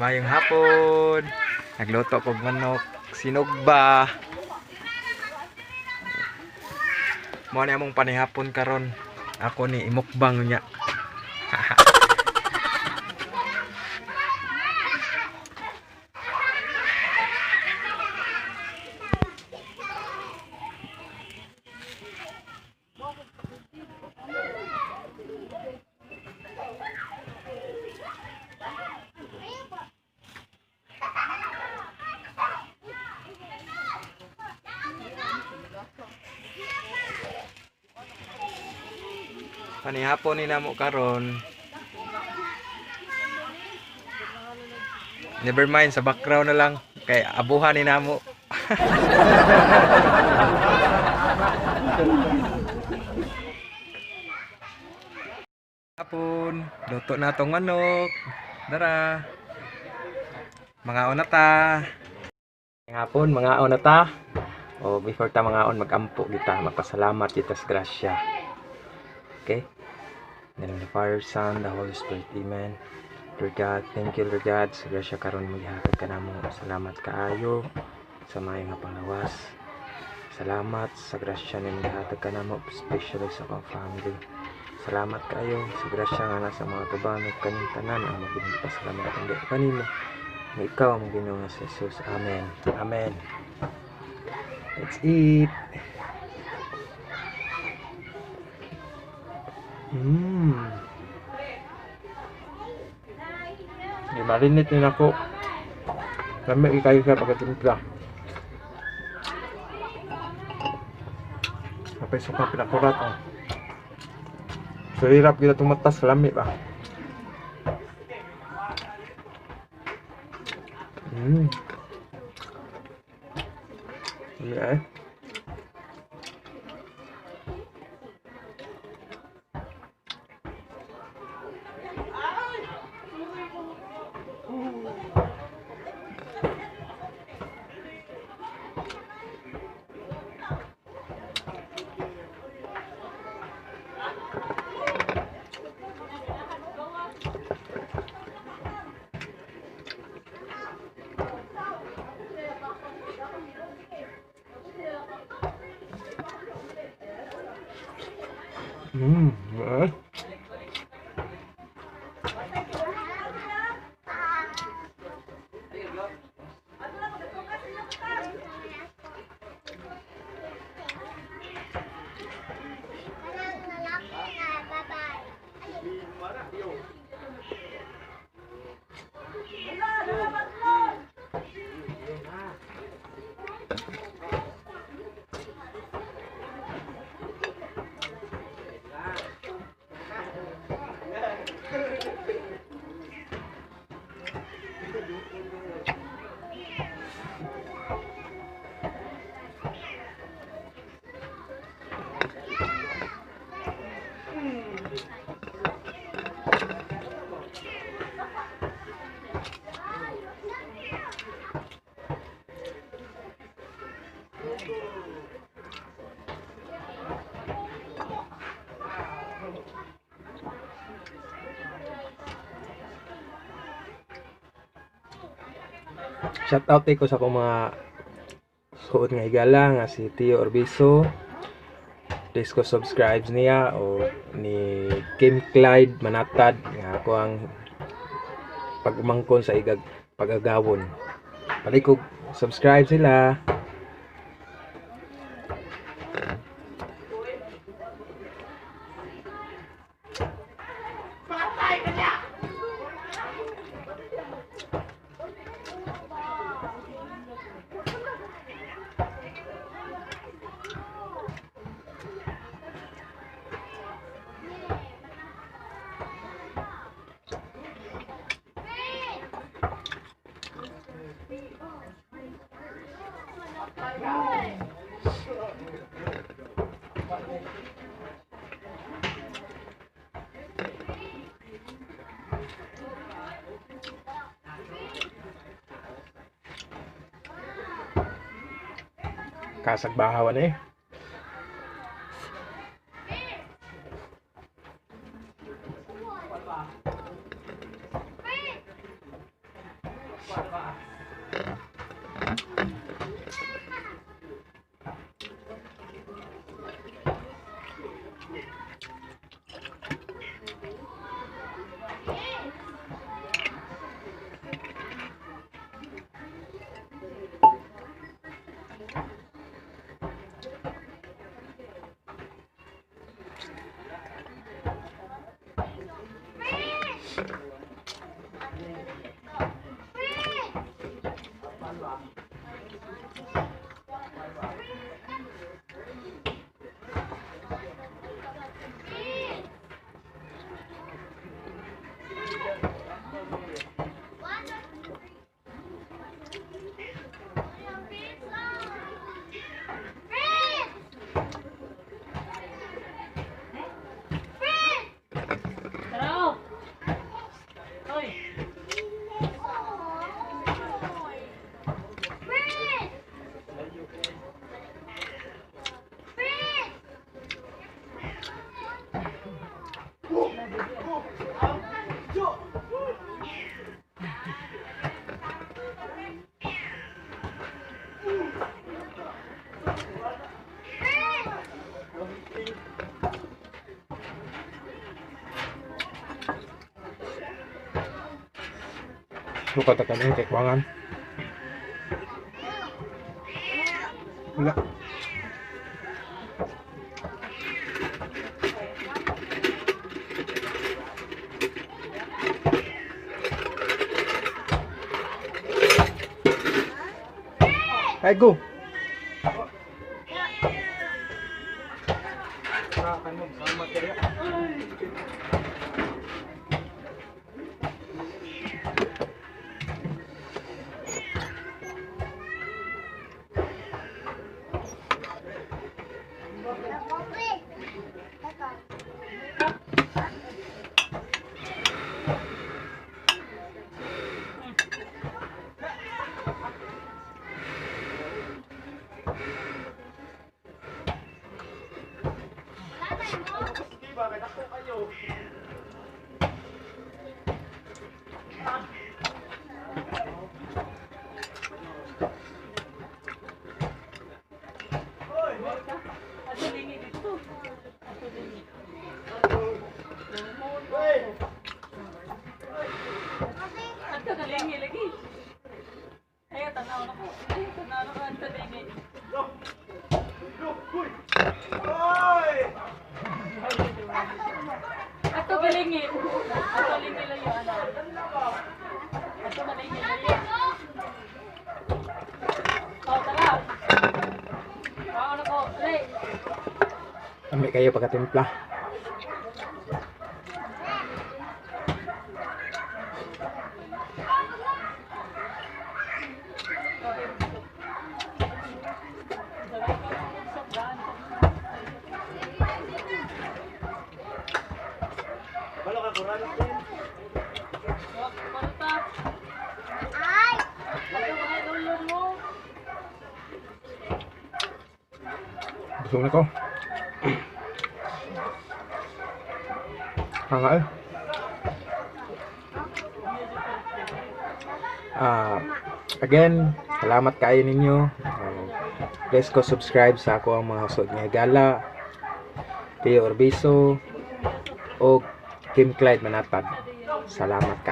Mayong hapon. Nagluto kog manok, sinugba. Mo ni among panihapon karon. Ako ni imukbang nya. Panihapon ni namo karon. Never mind, sa background na lang kay abuhan ni namo. Hapon, luto na tong manok. Dara. Mga onata. Hapon, mga onata. O before ta mga on magampo kita, magpasalamat kita sa grasya. Okay? In the name of the Father, Son, the Holy Spirit. Amen. Lord God, thank you Lord God. Sa grasya karon maghatag ka namo. Salamat kaayo sa maayong nga panglawas. Salamat sa grasya na maghatag ka namo, especially sa akong family. Salamat kaayo sa grasya nga nasa mga tubanog kaning tanan ang magpasalamat kundi kanimo. Nga ikaw ang Ginoo nga si Jesus. Amen. Amen. Let's eat. Marinate din ako. Lami kayo sa pagkatimpla. Kapay sukang pinakurat. So hirap kita tumatas. Lami ba? Lami shout out ko sa akong mga suot nga higala nga si Tio Orbiso. Please ko subscribe niya o ni Kim Clyde Manatad nga ako ang pagumangkon sa igag pagagawon. Balik ko subscribe sila. Kasagbahawan eh. Suka ta kami kay kuangan. Wala. Ay, go! Ato galingin. Ato lingin lang yung ano. Ato malingin lang yun. Oh, tara. Ano ko? Alay. Ambil kayo pagkatimpla. Busog na ko. Hanga eh. Again, salamat kayo ninyo. Please ko subscribe sa ako ang mga usod nga gala. Tio Orbiso o Kim Clyde Manatad. Salamat kayo.